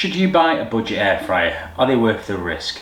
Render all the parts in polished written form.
Should you buy a budget air fryer? Are they worth the risk?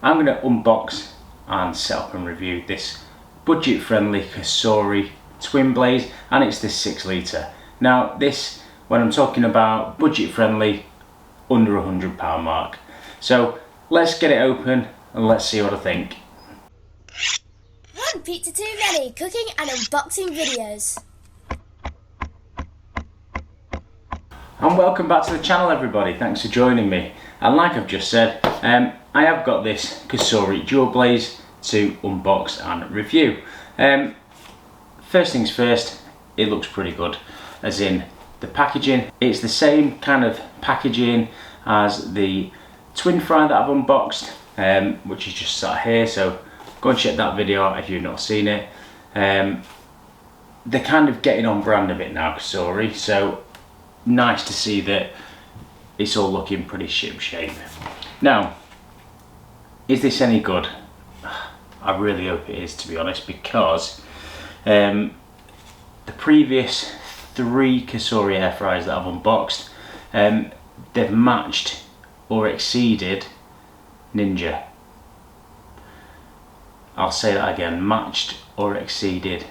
I'm going to unbox and set up and review this budget friendly Cosori twin blaze, and it's the 6 litre. Now this, when I'm talking about budget friendly, under £100 mark. So let's get it open and let's see what I think. One pizza too many cooking and unboxing videos. And welcome back to the channel, everybody. Thanks for joining me. And like I've just said, I have got this Cosori dual blaze to unbox and review. First things first, it looks pretty good, as in the packaging. It's the same kind of packaging as the twin fryer that I've unboxed, which is just sat here, so go and check that video out if you've not seen it. They're kind of getting on brand a bit now, Cosori, so nice to see that it's all looking pretty ship shape. Now, is this any good? I really hope it is, to be honest, because the previous 3 Cosori air fryers that I've unboxed, they've matched or exceeded Ninja. I'll say that again, matched or exceeded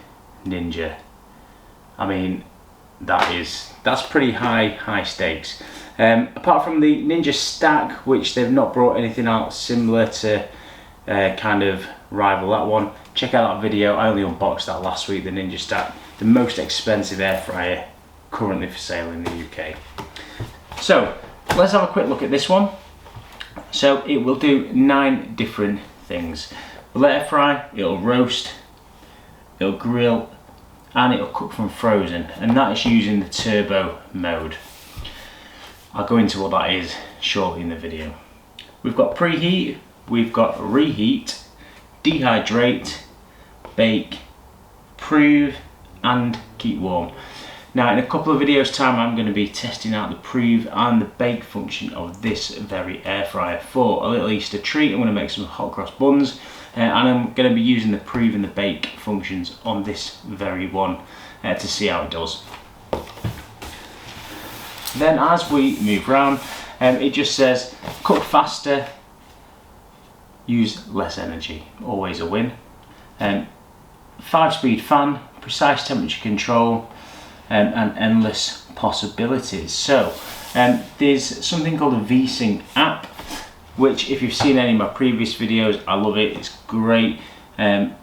Ninja. I mean, that's pretty high stakes. Apart from the Ninja Stack, which they've not brought anything out similar to kind of rival that one. Check out that video, I only unboxed that last week, the Ninja Stack, the most expensive air fryer currently for sale in the UK. So let's have a quick look at this one. So it will do 9 different things. It'll air fry, it'll roast, it'll grill, and it'll cook from frozen, and that is using the turbo mode. I'll go into what that is shortly in the video. We've got preheat, we've got reheat, dehydrate, bake, prove, and keep warm. Now in a couple of videos time I'm going to be testing out the prove and the bake function of this very air fryer for a little Easter treat. I'm going to make some hot cross buns, and I'm going to be using the prove and the bake functions on this very one to see how it does. Then as we move around, it just says cook faster, use less energy, always a win. 5-speed fan, precise temperature control, and endless possibilities. So there's something called a VSync app, which if you've seen any of my previous videos, I love it, it's great.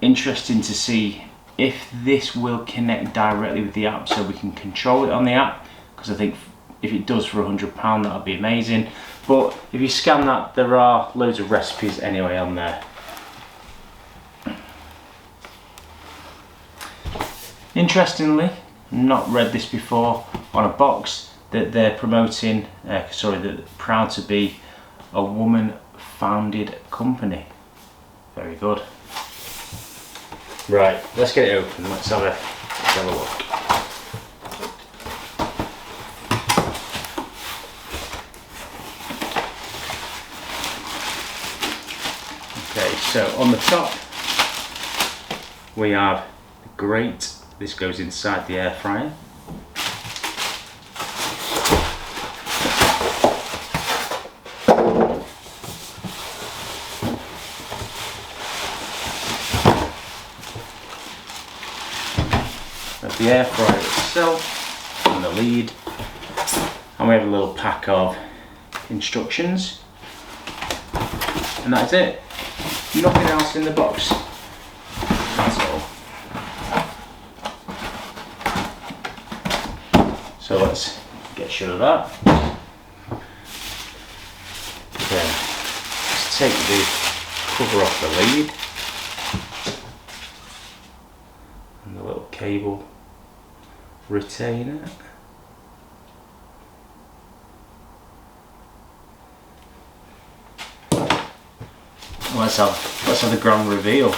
Interesting to see if this will connect directly with the app so we can control it on the app, because I think if it does for £100 that would be amazing. But if you scan that, there are loads of recipes anyway on there. Interestingly, not read this before on a box, that they're promoting sorry, that they're proud to be a woman founded company. Very good. Right, let's get it open. Let's have a look. Okay, so on the top we have the grate. This goes inside the air fryer. That's the air fryer itself and the lead, and we have a little pack of instructions, and that's it. Nothing else in the box. That's all. So let's get sure of that. Then let's take the cover off the lead and the little cable retainer. Let's have the grand reveal.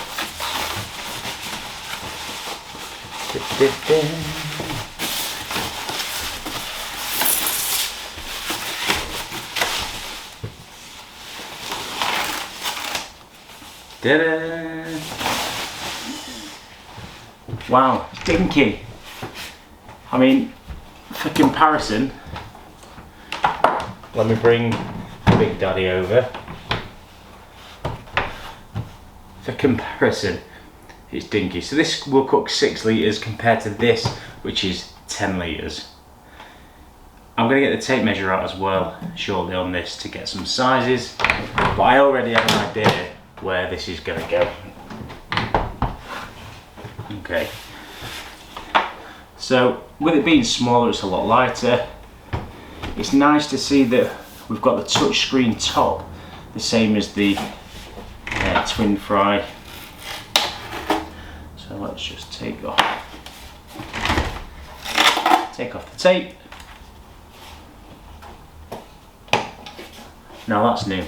Ta-da! Wow, it's dinky. I mean, for comparison, let me bring Big Daddy over. For comparison, it's dinky. So this will cook 6 litres compared to this, which is 10 litres. I'm going to get the tape measure out as well shortly on this to get some sizes, but I already have an idea where this is going to go. Okay, so with it being smaller, it's a lot lighter. It's nice to see that we've got the touchscreen top, the same as the twin fry. So let's just take off the tape. Now that's new.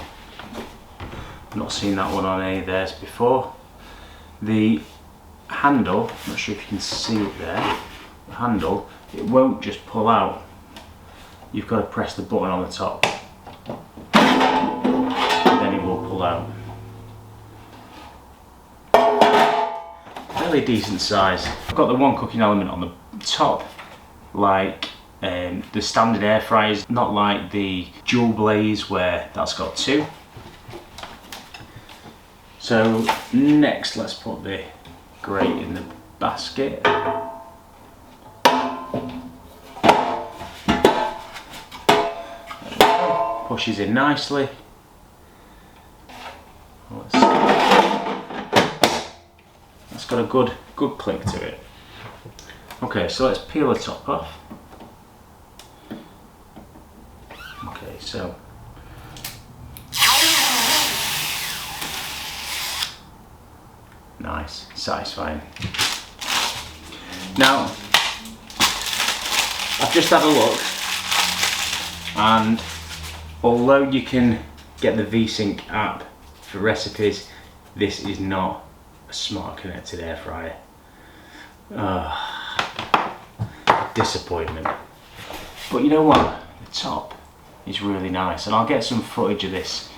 I've not seen that one on any of theirs before. The handle, I'm not sure if you can see it there, the handle, it won't just pull out. You've got to press the button on the top. Then it will pull out. Fairly decent size. I've got the one cooking element on the top, like the standard air fryers, not like the dual blaze where that's got 2. So next, let's put the grate in the basket. Pushes in nicely. That's got a good click to it. Okay, so let's peel the top off. Okay, so nice, satisfying. Now, I've just had a look, and although you can get the VSync app for recipes, this is not a smart connected air fryer. Disappointment. But you know what? The top is really nice, and I'll get some footage of this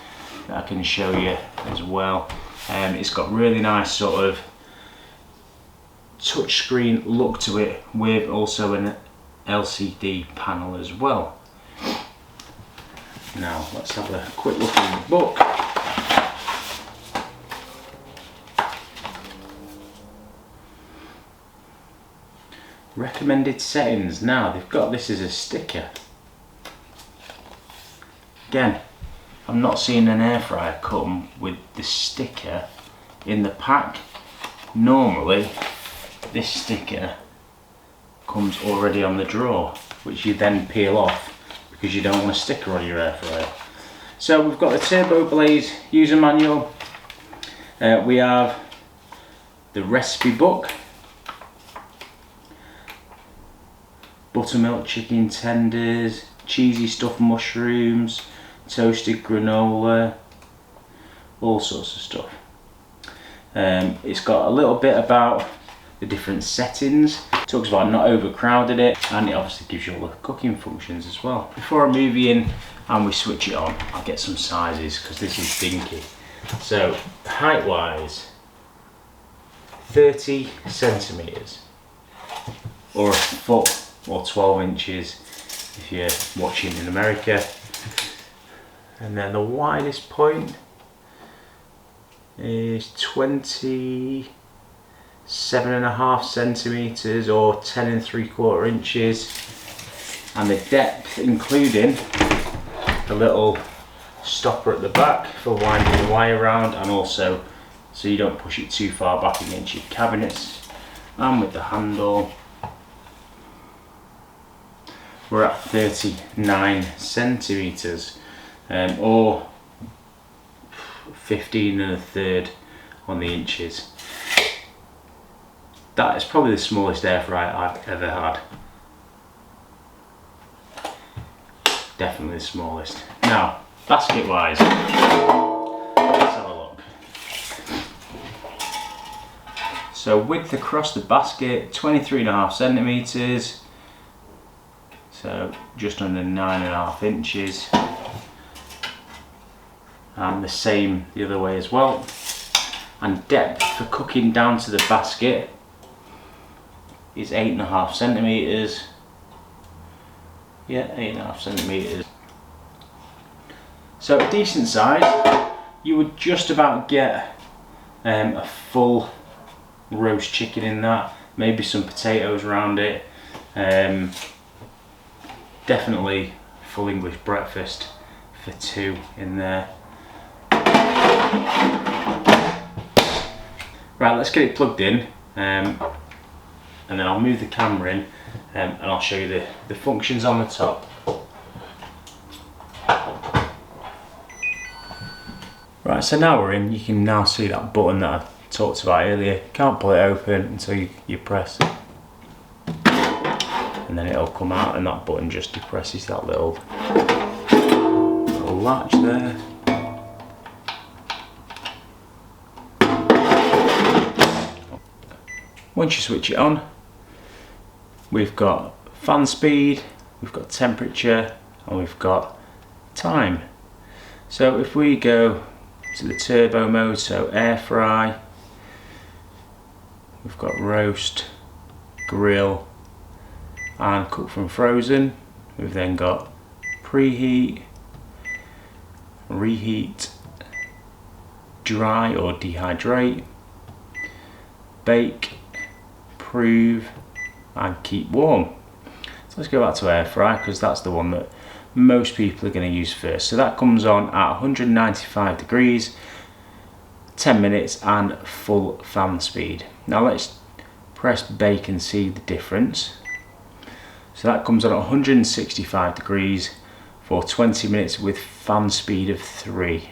that I can show you as well. It's got really nice sort of touchscreen look to it, with also an LCD panel as well. Now let's have a quick look in the book. Recommended settings. Now they've got this as a sticker. Again, I'm not seeing an air fryer come with the sticker in the pack. Normally this sticker comes already on the drawer, which you then peel off because you don't want a sticker on your air fryer. So we've got the Turbo Blaze user manual. We have the recipe book, buttermilk chicken tenders, cheesy stuffed mushrooms, toasted granola, all sorts of stuff. It's got a little bit about the different settings, talks about not overcrowding it, and it obviously gives you all the cooking functions as well. Before I move you in and we switch it on, I'll get some sizes because this is dinky. So height wise, 30 centimeters or a foot or 12 inches if you're watching in America. And then the widest point is 27.5 centimeters or 10 3/4 inches, and the depth, including the little stopper at the back for winding the wire around, and also so you don't push it too far back against your cabinets. And with the handle, we're at 39 centimeters, or 15 1/3 on the inches. That is probably the smallest air fryer I've ever had. Definitely the smallest. Now, basket wise, let's have a look. So width across the basket, 23.5 centimeters. So just under 9.5 inches. And the same the other way as well. And depth for cooking down to the basket is 8.5 centimeters. Yeah, 8.5 centimeters. So a decent size, you would just about get a full roast chicken in that, maybe some potatoes around it. Definitely full English breakfast for 2 in there. Right, let's get it plugged in, and then I'll move the camera in, and I'll show you the functions on the top. Right, so now we're in. You can now see that button that I talked about earlier. Can't pull it open until you press it, and then it'll come out, and that button just depresses that little latch there. Once you switch it on, we've got fan speed, we've got temperature, and we've got time. So if we go to the turbo mode, so air fry, we've got roast, grill, and cook from frozen. We've then got preheat, reheat, dry or dehydrate, bake, prove, and keep warm. So let's go back to air fry, because that's the one that most people are going to use first. So that comes on at 195 degrees, 10 minutes, and full fan speed. Now let's press bake and see the difference. So that comes on at 165 degrees for 20 minutes with fan speed of 3.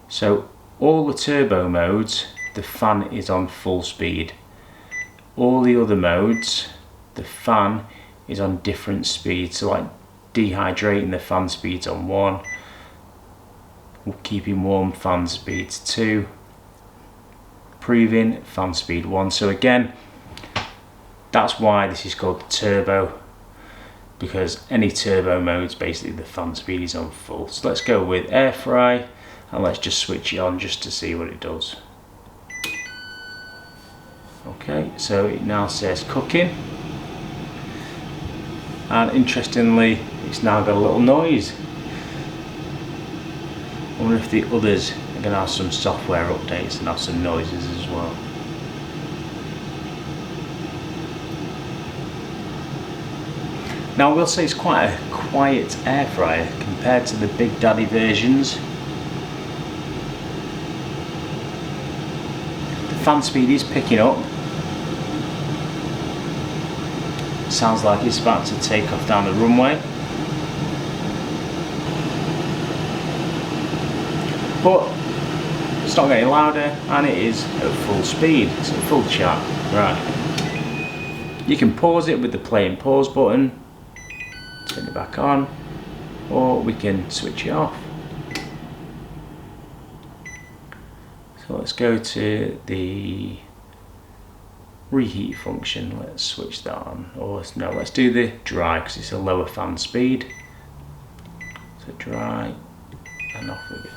So all the turbo modes, the fan is on full speed. All the other modes, the fan is on different speeds. So like dehydrating, the fan speed's on 1. Keeping warm, fan speed's 2. Proving, fan speed 1. So again, that's why this is called the turbo, because any turbo modes, basically the fan speed is on full. So let's go with air fry, and let's just switch it on just to see what it does. Okay, so it now says cooking, and interestingly it's now got a little noise. I wonder if the others are going to have some software updates and have some noises as well. Now I will say it's quite a quiet air fryer compared to the Big Daddy versions. The fan speed is picking up. Sounds like it's about to take off down the runway. But it's not getting louder, and it is at full speed. It's at full chat. Right. You can pause it with the play and pause button. Turn it back on, or we can switch it off. So let's go to the reheat function. Let's switch that on, or no, let's do the dry because it's a lower fan speed. So dry, and off we go.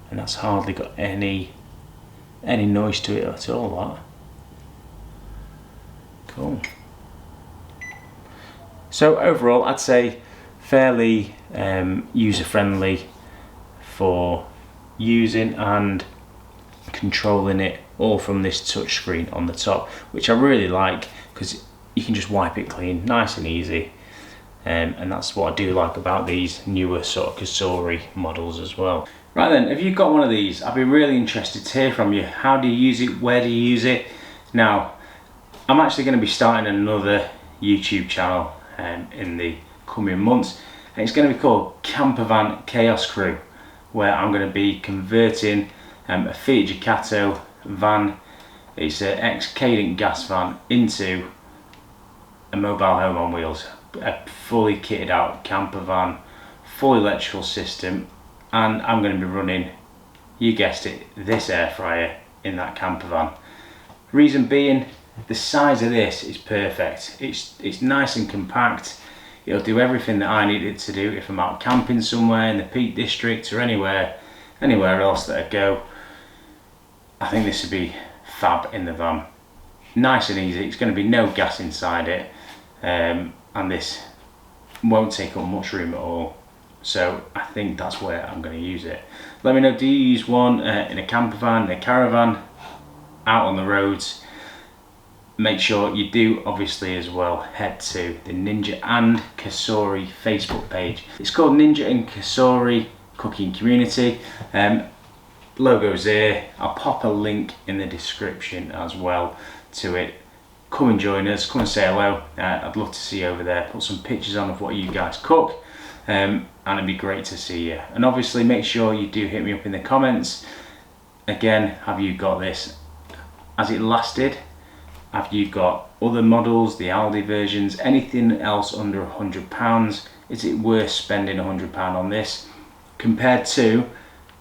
And that's hardly got any noise to it at all, that. Cool. So overall I'd say fairly user-friendly for using and controlling it all from this touchscreen on the top, which I really like because you can just wipe it clean, nice and easy. And that's what I do like about these newer sort of Cosori models as well. Right then, if you've got one of these, I'd be really interested to hear from you. How do you use it? Where do you use it? Now, I'm actually going to be starting another YouTube channel in the coming months, and it's going to be called Campervan Chaos Crew, where I'm going to be converting a Fiat Ducato van, it's an ex-Cadent gas van, into a mobile home on wheels, a fully kitted out camper van, full electrical system. And I'm going to be running, you guessed it, this air fryer in that camper van. Reason being, the size of this is perfect. It's nice and compact. It'll do everything that I need it to do if I'm out camping somewhere in the Peak District or anywhere else that I go. I think this would be fab in the van. nice and easy. It's going to be no gas inside it, and this won't take up much room at all. So I think that's where I'm going to use it. Let me know, do you use one in a camper van, in a caravan, out on the roads? Make sure you do obviously as well head to the Ninja and Cosori Facebook page. It's called Ninja and Cosori Cooking Community. Logo's here. I'll pop a link in the description as well to it. Come and join us, come and say hello. I'd love to see you over there. Put some pictures on of what you guys cook, and it'd be great to see you. And obviously make sure you do hit me up in the comments. Again, have you got this? Has it lasted? Have you got other models, the Aldi versions, anything else under £100? Is it worth spending £100 on this compared to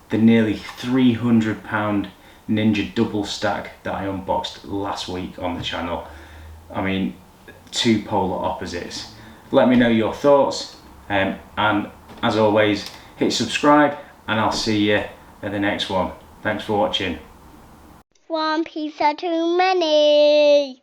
the nearly £300 Ninja double stack that I unboxed last week on the channel? I mean, two polar opposites. Let me know your thoughts, and as always, hit subscribe, and I'll see you at the next one. Thanks for watching. One pizza too many.